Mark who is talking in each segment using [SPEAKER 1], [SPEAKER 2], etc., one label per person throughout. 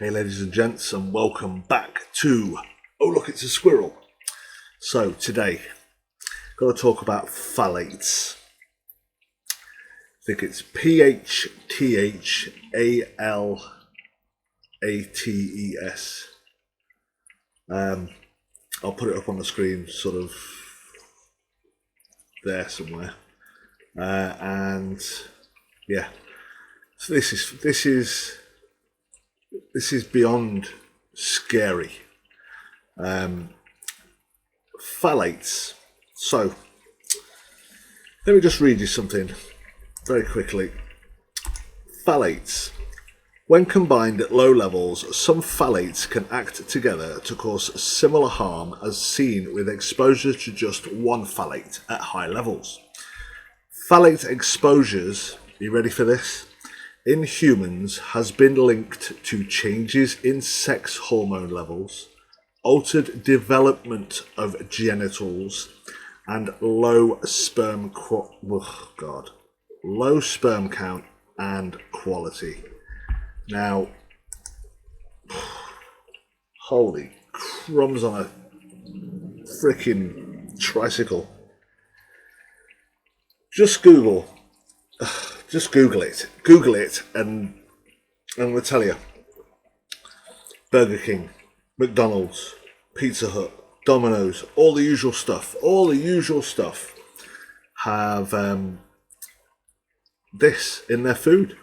[SPEAKER 1] Hey ladies and gents, and welcome back to Oh Look It's a Squirrel. So today, got to talk about phthalates. I think it's PHTHALATES. I'll put it up on the screen, sort of there somewhere. And yeah, so this is beyond scary. Phthalates. So let me just read you something very quickly. Phthalates. When combined at low levels, some phthalates can act together to cause similar harm as seen with exposure to just one phthalate at high levels. Phthalate exposures, are you ready for this? In humans has been linked to changes in sex hormone levels, altered development of genitals, and low sperm count and quality. Now, holy crumbs on a freaking tricycle. Just Google it. Google it, and I'm going to tell you. Burger King, McDonald's, Pizza Hut, Domino's, all the usual stuff have this in their food.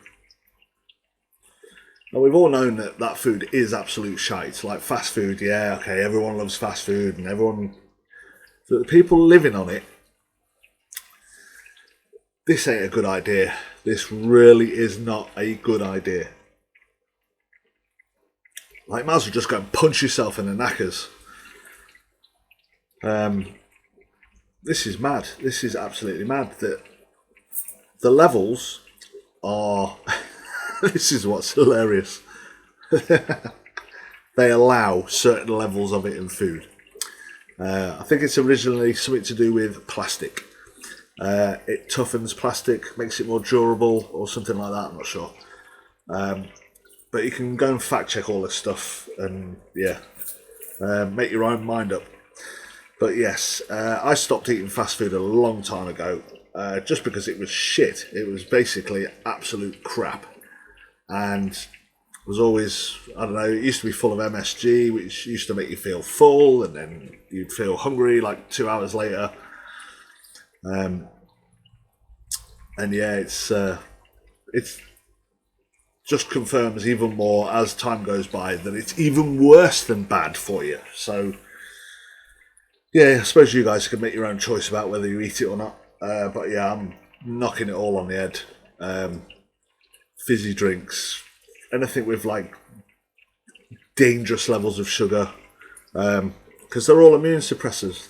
[SPEAKER 1] And we've all known that food is absolute shite. Like fast food, yeah, okay, everyone loves fast food, and the people living on it, this ain't a good idea. This really is not a good idea. Like, might as well just go and punch yourself in the knackers. This is mad. This is absolutely mad. That the levels are... This is what's hilarious. They allow certain levels of it in food. I think it's originally something to do with plastic. It toughens plastic, makes it more durable or something like that, I'm not sure. But you can go and fact check all this stuff and make your own mind up. But yes, I stopped eating fast food a long time ago just because it was shit. It was basically absolute crap. And was always, I don't know, it used to be full of MSG, which used to make you feel full, and then you'd feel hungry like 2 hours later. And yeah, it's just confirms even more as time goes by that it's even worse than bad for you. So yeah, I suppose you guys can make your own choice about whether you eat it or not. But yeah, I'm knocking it all on the head. Fizzy drinks, anything with like dangerous levels of sugar, because they're all immune suppressors.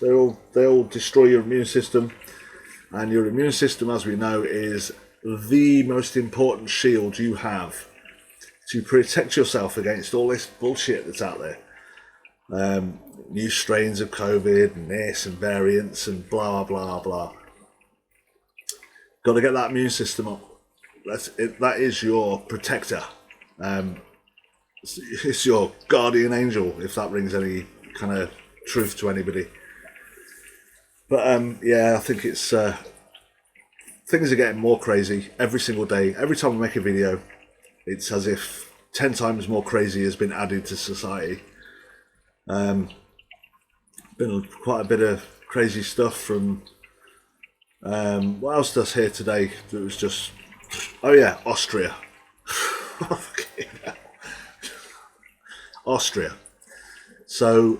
[SPEAKER 1] They all destroy your immune system. And your immune system, as we know, is the most important shield you have to protect yourself against all this bullshit that's out there. New strains of COVID and this and variants and blah, blah, blah. Got to get that immune system up. That is your protector. It's your guardian angel, if that rings any kind of truth to anybody. But yeah, I think it's things are getting more crazy every single day. Every time I make a video, it's as if 10 times more crazy has been added to society. Been quite a bit of crazy stuff from what else does here today? It was just, oh yeah, Austria. Austria. So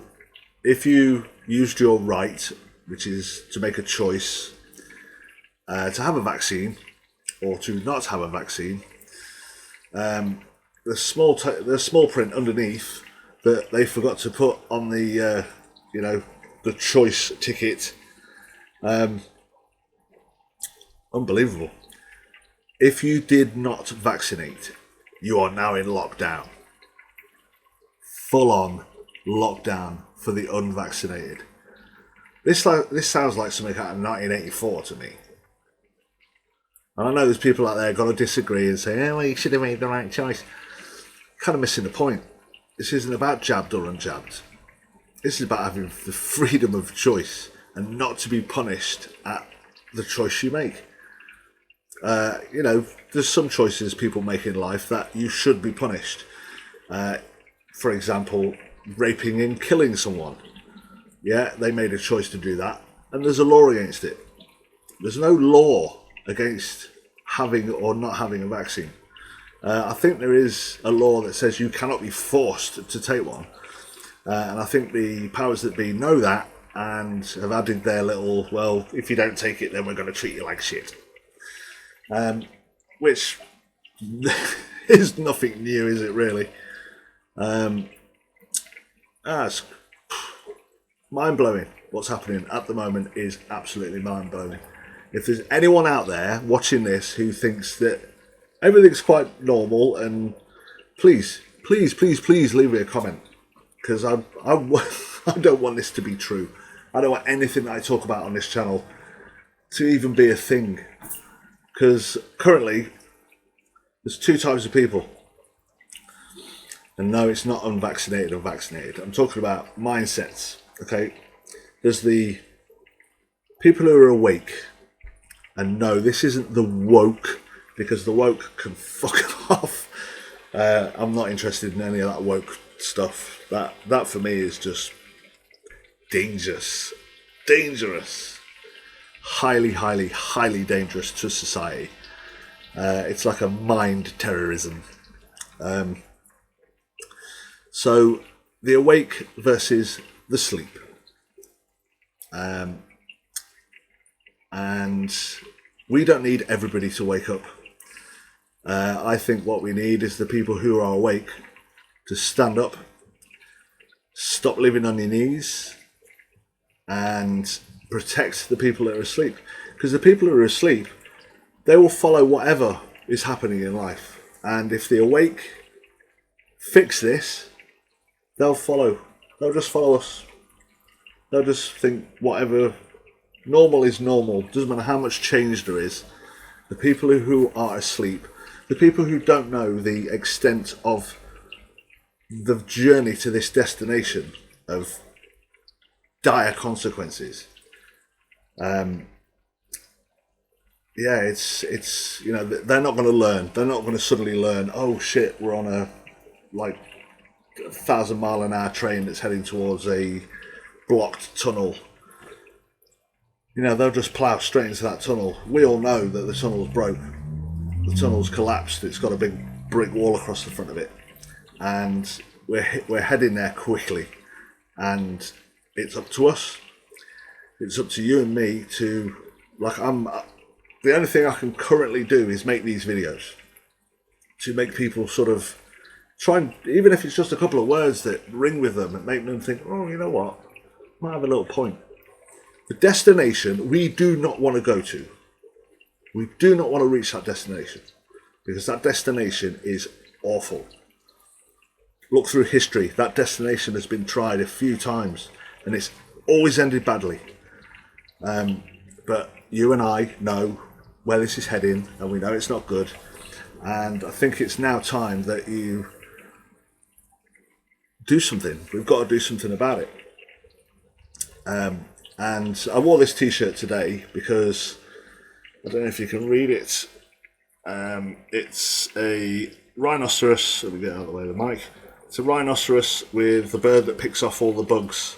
[SPEAKER 1] if you used your right, which is to make a choice to have a vaccine or to not have a vaccine, the small print underneath that they forgot to put on the the choice ticket. Unbelievable. If you did not vaccinate, you are now in lockdown. Full on lockdown for the unvaccinated. This sounds like something out of 1984 to me. And I know there's people out there going to disagree and say, oh, well, you should have made the right choice. Kind of missing the point. this isn't about jabbed or unjabbed. This is about having the freedom of choice and not to be punished at the choice you make. You know, there's some choices people make in life that you should be punished. For example, raping and killing someone. Yeah, they made a choice to do that, and there's a law against it. There's no law against having or not having a vaccine. I think there is a law that says you cannot be forced to take one. And I think the powers that be know that and have added their little, well, if you don't take it, then we're going to treat you like shit. Which is nothing new, is it really? It's mind-blowing. What's happening at the moment is absolutely mind-blowing. If there's anyone out there watching this who thinks that everything's quite normal, and please leave me a comment, because I don't want this to be true. I don't want anything that I talk about on this channel to even be a thing, because currently there's two types of people. And no, it's not unvaccinated or vaccinated. I'm talking about mindsets, okay? There's the people who are awake, and no, this isn't the woke, because the woke can fuck off. I'm not interested in any of that woke stuff. That for me is just dangerous. Highly dangerous to society. It's like a mind terrorism. So the awake versus the sleep. And we don't need everybody to wake up. I think what we need is the people who are awake to stand up, stop living on your knees, and protect the people that are asleep. Because the people who are asleep, they will follow whatever is happening in life. And if the awake fix this, they'll follow. They'll just follow us. They'll just think whatever normal is normal. Doesn't matter how much change there is. The people who are asleep, the people who don't know the extent of the journey to this destination of dire consequences. It's you know, they're not going to learn. They're not going to suddenly learn, oh shit, we're on a 1,000-mile-an-hour train that's heading towards a blocked tunnel. You know, they'll just plough straight into that tunnel. We all know that the tunnel's broke. The tunnel's collapsed. It's got a big brick wall across the front of it. And we're heading there quickly. And it's up to us. It's up to you and me to, the only thing I can currently do is make these videos. To make people sort of try and, even if it's just a couple of words that ring with them and make them think, oh, you know what, might have a little point. The destination we do not want to go to. We do not want to reach that destination, because that destination is awful. Look through history. That destination has been tried a few times and it's always ended badly. But you and I know where this is heading, and we know it's not good. And I think it's now time that you do something. We've got to do something about it. And I wore this t-shirt today because, I don't know if you can read it. It's a rhinoceros. Let me get out of the way of the mic. It's a rhinoceros with the bird that picks off all the bugs.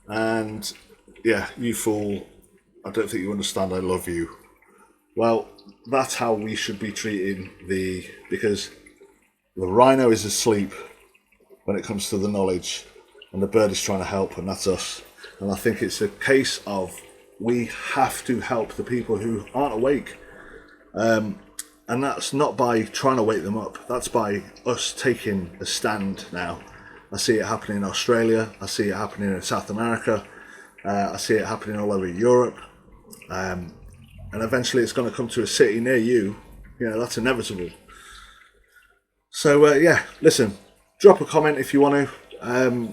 [SPEAKER 1] And yeah, you fool, I don't think you understand I love you. Well, that's how we should be treating because the rhino is asleep when it comes to the knowledge, and the bird is trying to help, and that's us. And I think it's a case of we have to help the people who aren't awake. And that's not by trying to wake them up. That's by us taking a stand now. I see it happening in Australia. I see it happening in South America. I see it happening all over Europe. And eventually it's going to come to a city near you. You know, that's inevitable. So, yeah, listen, drop a comment if you want to.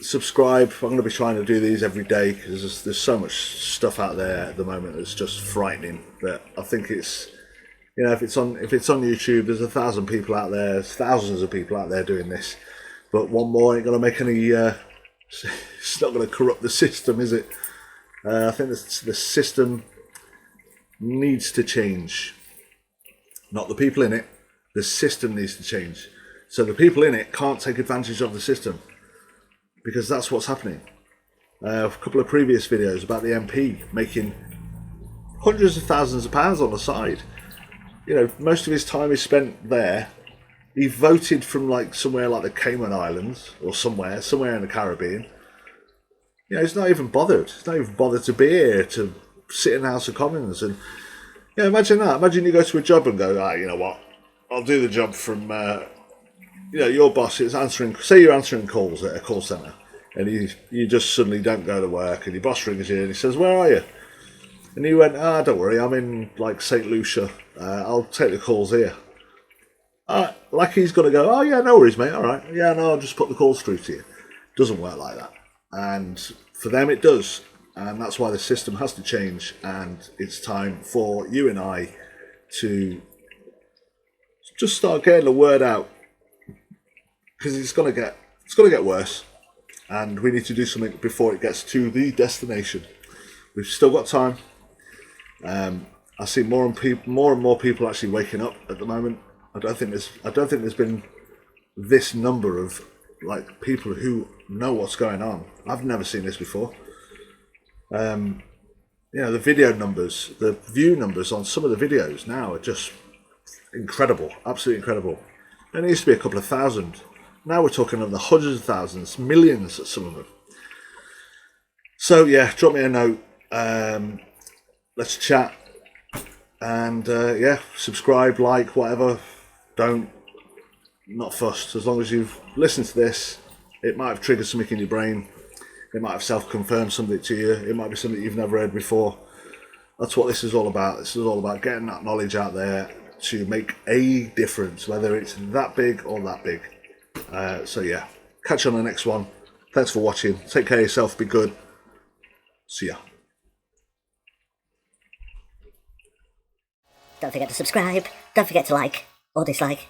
[SPEAKER 1] Subscribe. I'm going to be trying to do these every day because there's so much stuff out there at the moment that's just frightening. But I think it's, you know, if it's on YouTube, there's 1,000 people out there, there's thousands of people out there doing this. But one more ain't going to make any, it's not going to corrupt the system, is it? I think the system needs to change. Not the people in it, the system needs to change. So the people in it can't take advantage of the system, because that's what's happening. A couple of previous videos about the MP making hundreds of thousands of pounds on the side. You know, most of his time is spent there. He voted from like somewhere like the Cayman Islands or somewhere in the Caribbean. You know, he's not even bothered. He's not even bothered to be here, to sit in the House of Commons. And yeah, imagine that. Imagine you go to a job and go, you know what? I'll do the job from, you know, your boss is answering. Say you're answering calls at a call centre, and you just suddenly don't go to work, and your boss rings you and he says, "Where are you?" And you went, "Don't worry, I'm in like St. Lucia. I'll take the calls here." Like he's going to go, "Oh yeah, no worries, mate. All right, yeah, no, I'll just put the calls through to you." Doesn't work like that, and for them it does, and that's why the system has to change. And it's time for you and I to just start getting the word out, because it's going to get worse, and we need to do something before it gets to the destination. We've still got time. I see more and more people actually waking up at the moment. I don't think there's been this number of like people who know what's going on. I've never seen this before. You know, the video numbers, the view numbers on some of the videos now are just incredible, absolutely incredible. And it used to be a couple of thousand. Now we're talking of the hundreds of thousands, millions at some of them. So yeah, drop me a note. Let's chat. And yeah, subscribe, like, whatever. Not fussed. As long as you've listened to this, it might have triggered something in your brain. It might have self-confirmed something to you. It might be something you've never heard before. That's what this is all about. This is all about getting that knowledge out there to make a difference, whether it's that big or that big. So yeah, catch you on the next one. Thanks for watching. Take care of yourself. Be good. See ya.
[SPEAKER 2] Don't forget to subscribe. Don't forget to like or dislike.